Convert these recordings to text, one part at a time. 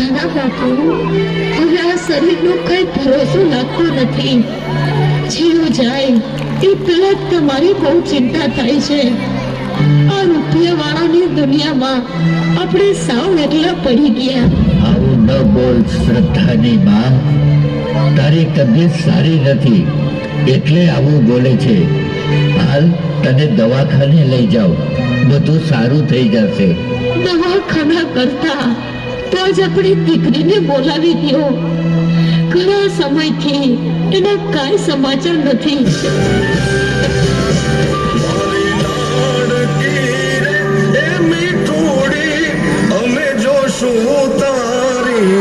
ના બાપુ, હવે આ શરીરનો કઈ ભરોસો લાગતો નથી. જીવ જાય એ પેલા તમારી બહુ ચિંતા થાય છે. આ રૂપિયાવાળાની દુનિયામાં આપણે સાવ એકલા પડી ગયા. આવું ન બોલ શ્રદ્ધાની માં. તારી તબિયત સારી નથી એટલે આવું બોલે છે. હાલ તને દવાખાને લઈ જાઓ, બધું સારું થઈ જશે. દવાખાના કરતા તો જ આપણી દીકરીને બોલાવી દો. ઘણા સમયથી એના કાંઈ સમાચાર નથી. અમે જોશું તારી.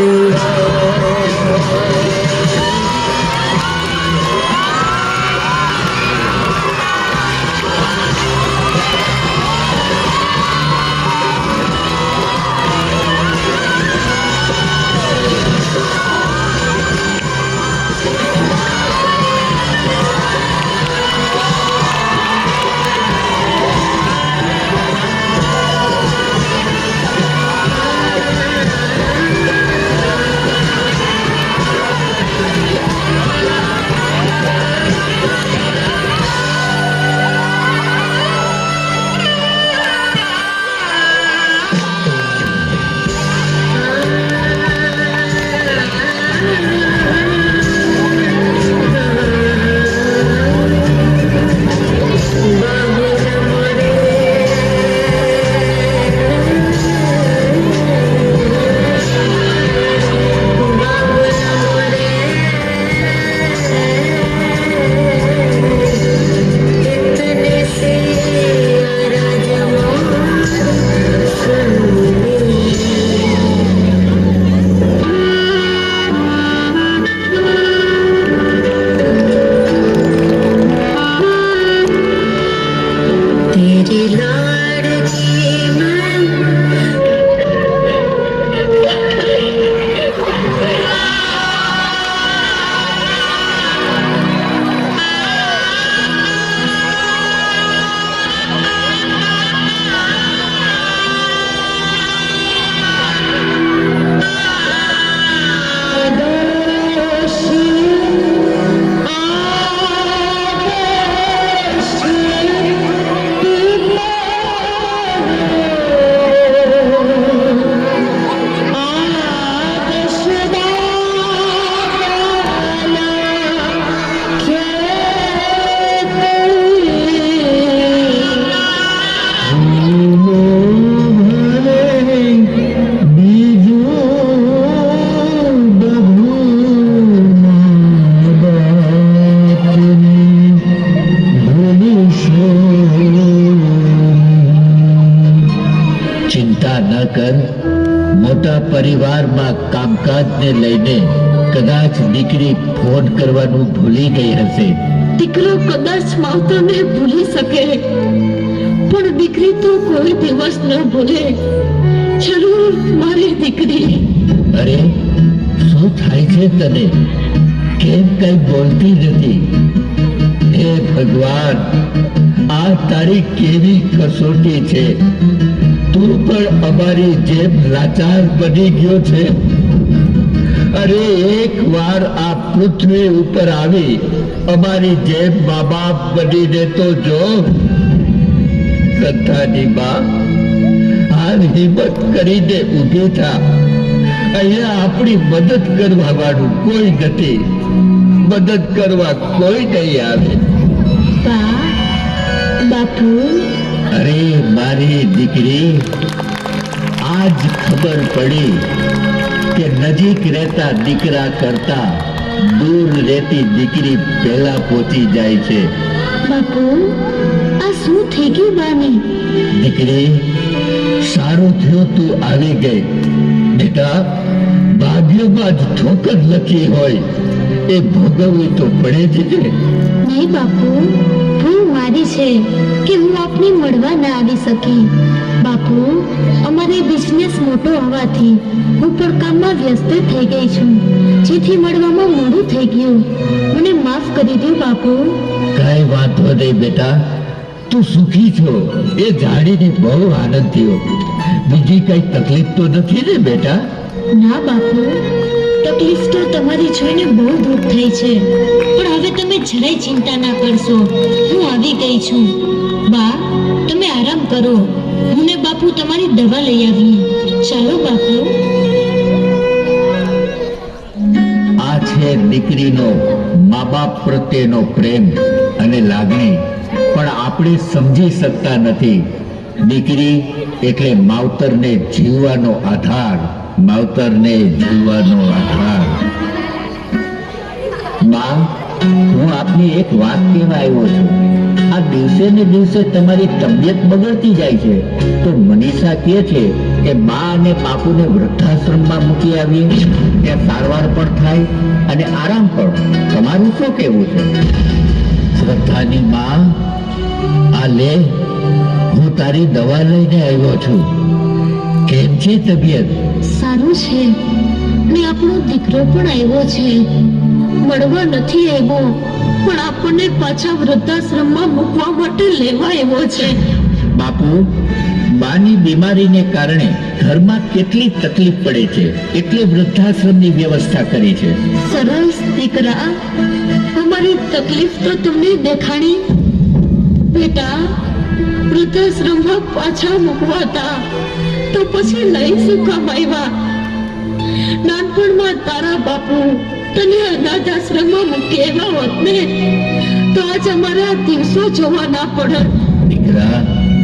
મોટા પરિવારમાં કામકાજને લઈને કદાચ દીકરી ફોન કરવાનું ભૂલી ગઈ હશે. દીકરો કદાચ માવતરને ભૂલી શકે, પણ દીકરી તો કોઈ દિવસ ન ભૂલે. જરૂર મારી દીકરી. અરે શું થાય છે તને? કેમ કઈ બોલતી નથી? હે ભગવાન, આ તારી કેવી કસોટી છે. તું પણ અમારી જેમ લાચાર બની ગયો છે. અરે એક વાર આ પૃથ્વી ઉપર આવી અમારી જેમ મા બાપ બનીને તો જો. શ્રદ્ધાની માં, હાલ હિંમત કરીને ઊભી થા. અહીંયા આપણી મદદ કરવા વાળું કોઈ નથી. મદદ કરવા કોઈ નહીં આવે. બાપુ. અરે મારી દીકરી, આજ ખબર પડી કે નજીક રહેતા દીકરા કરતા દૂર રહેતી દીકરી પહેલા પહોંચી જાય છે. બાપુ, આ શું થઈ ગયું બાની? દીકરી, સારું થયું તું આવી ગઈ. બેટા, ભાગ્યમાં જ ઠોકર લખી હોય એ ભોગવવી તો પડે જ છે. નહીં બાપુ, ભૂલ મારી છે કે હું આપને મળવા ના આવી શકી. બાપુ, અમારે બિઝનેસ મોટો હોવાથી હું પણ કામમાં વ્યસ્ત થઈ ગઈ છું, જેથી મળવામાં મોડું થઈ ગયું. મને માફ કરી દો બાપુ. કઈ વાંધો નહીં બેટા, તું સુખી છો એ જાણીને બહુ આનંદ થયો. બીજી કઈ તકલીફ તો નથી ને બેટા? ના બાપુ, તકલીફ તો તમારી જોઈને બહુ દુઃખ થઈ છે, પણ હવે તમે જરાય ચિંતા ના કરશો. હું આવી ગઈ છું. બા, તમે આરામ કરો. હું ને બાપુ તમારી દવા લઈ આવીએ. ચાલો બાપુ. આ છે દીકરીનો મા બાપ પ્રત્યેનો પ્રેમ અને લાગણી, પણ આપણે સમજી શકતા નથી. દીકરી એટલે માવતરને જીવવાનો આધાર, માવતરને જીવવાનો આધાર. માં, હું આપની એક વાત કહેવા આવ્યો છું. આ દિવસે ને દિવસે તમારી તબિયત બગડતી જાય છે, તો મનીષા કહે છે કે બા અને બાપુને વૃદ્ધાશ્રમમાં મૂકી આવીએ, ત્યાં સારવાર પણ થાય અને આરામ પણ. તમારું શું કહેવું છે? શ્રદ્ધાની માં, આ લે, હું તારી દવા લઈને આવ્યો છું. કેમ છે તબિયત? સારું છે. ને આપણો દીકરો પણ આવ્યો છે. મળવા નથી આવ્યો, પણ આપણને પાછા વૃદ્ધાશ્રમમાં મૂકવા માટે લેવા આવ્યો છે. બાપુ, બાની બીમારીને કારણે ઘરમાં કેટલી તકલીફ પડે છે, એટલે વૃદ્ધાશ્રમની વ્યવસ્થા કરી છે. સરસ દીકરા, અમારી તકલીફ તો તમને દેખાણી. બેટા, વૃદ્ધાશ્રમમાં પાછા મૂકવાતા તો પછી લઈ શું કામ આવ્યા? નાનપણમાં તારા બાપુ તને અનાથ આશ્રમમાં મૂકી આવ્યા હોત ને, તો આજ અમારા દિવસો જોવા ના પડત. દીકરા,